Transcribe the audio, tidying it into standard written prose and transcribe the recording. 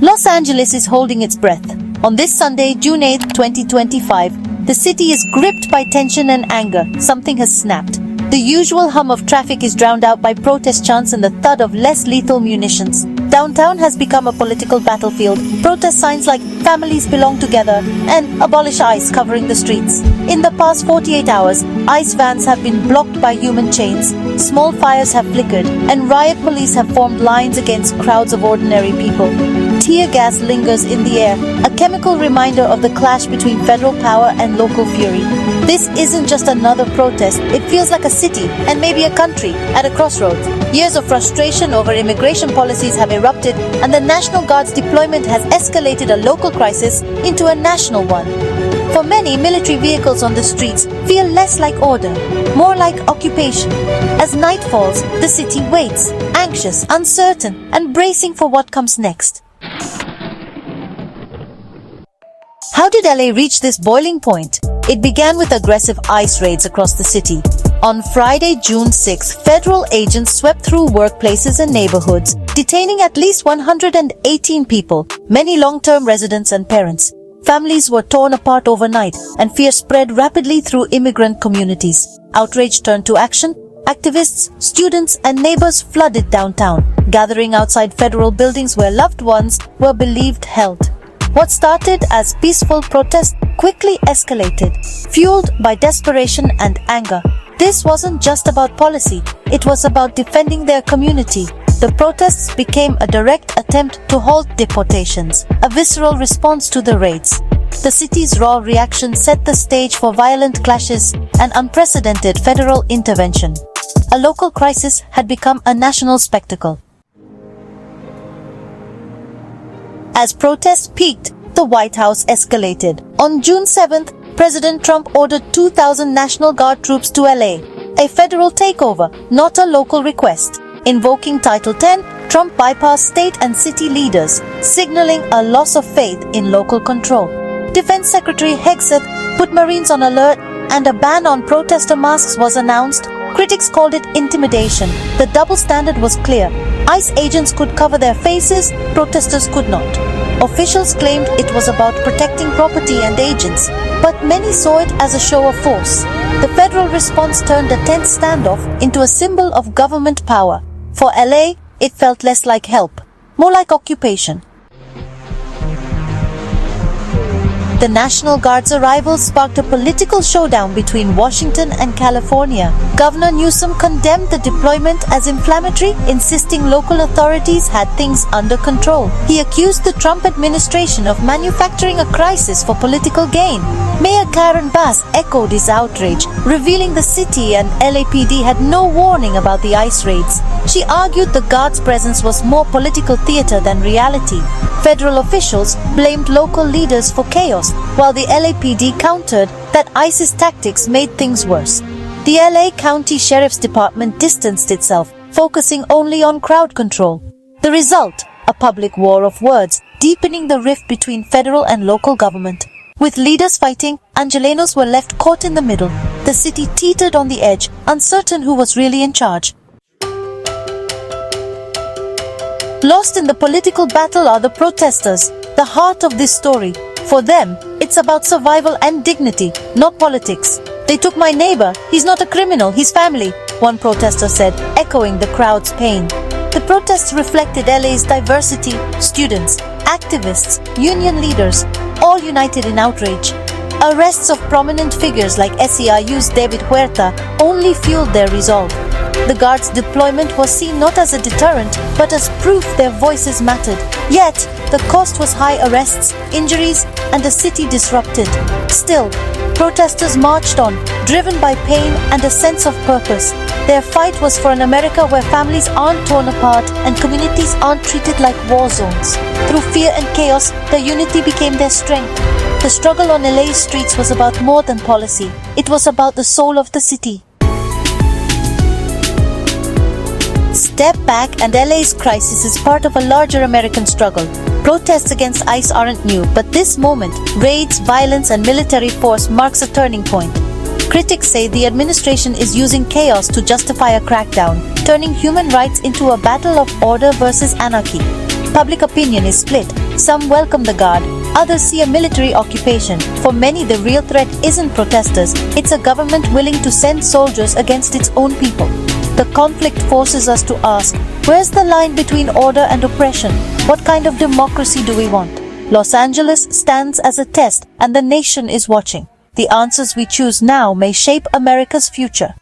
Los Angeles is holding its breath. On this Sunday, June 8, 2025, the city is gripped by tension and anger. Something has snapped. The usual hum of traffic is drowned out by protest chants and the thud of less lethal munitions. Downtown has become a political battlefield. Protest signs like "Families belong together" and "Abolish ICE" covering the streets. In the past 48 hours, ICE vans have been blocked by human chains, small fires have flickered, and riot police have formed lines against crowds of ordinary people. Tear gas lingers in the air, a chemical reminder of the clash between federal power and local fury. This isn't just another protest, it feels like a city, and maybe a country, at a crossroads. Years of frustration over immigration policies have erupted, and the National Guard's deployment has escalated a local crisis into a national one. For many, military vehicles on the streets feel less like order, more like occupation. As night falls, the city waits, anxious, uncertain, and bracing for what comes next. How did LA reach this boiling point? It began with aggressive ICE raids across the city. On Friday, June 6, federal agents swept through workplaces and neighborhoods, detaining at least 118 people, many long-term residents and parents. Families were torn apart overnight, and fear spread rapidly through immigrant communities. Outrage turned to action. Activists, students, and neighbors flooded downtown, gathering outside federal buildings where loved ones were believed held. What started as peaceful protest quickly escalated, fueled by desperation and anger. This wasn't just about policy, it was about defending their community. The protests became a direct attempt to halt deportations, a visceral response to the raids. The city's raw reaction set the stage for violent clashes and unprecedented federal intervention. A local crisis had become a national spectacle. As protests peaked, the White House escalated. On June 7th, President Trump ordered 2,000 National Guard troops to LA, a federal takeover, not a local request. Invoking Title 10, Trump bypassed state and city leaders, signaling a loss of faith in local control. Defense Secretary Hegseth put Marines on alert, and a ban on protester masks was announced. Critics called it intimidation. The double standard was clear. ICE agents could cover their faces, protesters could not. Officials claimed it was about protecting property and agents, but many saw it as a show of force. The federal response turned a tense standoff into a symbol of government power. For LA, it felt less like help, more like occupation. The National Guard's arrival sparked a political showdown between Washington and California. Governor Newsom condemned the deployment as inflammatory, insisting local authorities had things under control. He accused the Trump administration of manufacturing a crisis for political gain. Mayor Karen Bass echoed his outrage, revealing the city and LAPD had no warning about the ICE raids. She argued the Guard's presence was more political theater than reality. Federal officials blamed local leaders for chaos, while the LAPD countered that ICE's tactics made things worse. The LA County Sheriff's Department distanced itself, focusing only on crowd control. The result, a public war of words, deepening the rift between federal and local government. With leaders fighting, Angelenos were left caught in the middle. The city teetered on the edge, uncertain who was really in charge. Lost in the political battle are the protesters, the heart of this story. For them, it's about survival and dignity, not politics. "They took my neighbor. He's not a criminal, he's family," one protester said, echoing the crowd's pain. The protests reflected LA's diversity: students, activists, union leaders, all united in outrage. Arrests of prominent figures like SEIU's David Huerta only fueled their resolve. The Guard's deployment was seen not as a deterrent, but as proof their voices mattered. Yet, the cost was high: arrests, injuries, and a city disrupted. Still, protesters marched on, driven by pain and a sense of purpose. Their fight was for an America where families aren't torn apart and communities aren't treated like war zones. Through fear and chaos, their unity became their strength. The struggle on LA's streets was about more than policy. It was about the soul of the city. Step back, and LA's crisis is part of a larger American struggle. Protests against ICE aren't new, but this moment, raids, violence, and military force marks a turning point. Critics say the administration is using chaos to justify a crackdown, turning human rights into a battle of order versus anarchy. Public opinion is split. Some welcome the guard, others see a military occupation. For many, the real threat isn't protesters, it's a government willing to send soldiers against its own people. The conflict forces us to ask, where's the line between order and oppression? What kind of democracy do we want? Los Angeles stands as a test, and the nation is watching. The answers we choose now may shape America's future.